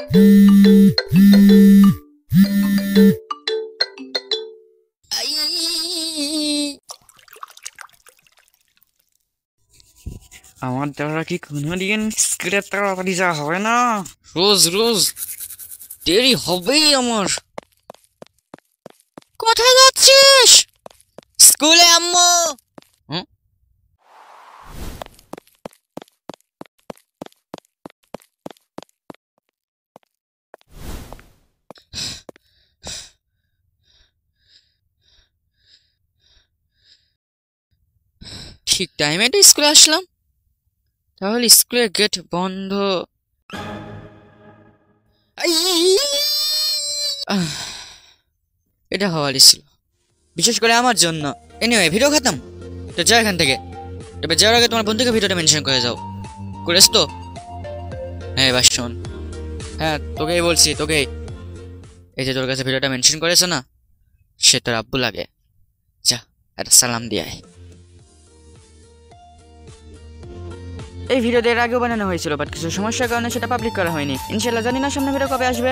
আমার দ্বারা কি কোনোদিন স্কুলে তাড়াতাড়ি যাওয়া হবে না? রোজ রোজ দেরি হবেই আমার। কোথায় যাচ্ছিস? স্কুলে আম্মু। ঠিক টাইমে তো স্কুলে আসলাম, তাহলে স্কুলের গেট বন্ধ। এটা হওয়ারই ছিল, বিশেষ করে আমার জন্য। এনিওয়ে, ভিডিও খাতাম তো যাও এখান থেকে। এবার যাওয়ার আগে তোমার বন্ধুকে ভিডিওটা মেনশন করে যাও। করেছ তো? হ্যাঁ এবার শোন। হ্যাঁ তোকেই বলছি, তোকেই। এই যে তোর কাছে ভিডিওটা মেনশন করেছে না, সে তোর আব্বু লাগে। যা একটা সালাম দিয়ে আয়। এই ভিডিওটা এর আগেও বানানো হয়েছিল, বাট কিছু সমস্যার কারণে সেটা পাবলিক করা হয়নি। ইনশাল্লাহ জানি না সামনে ভিডিও কবে আসবে।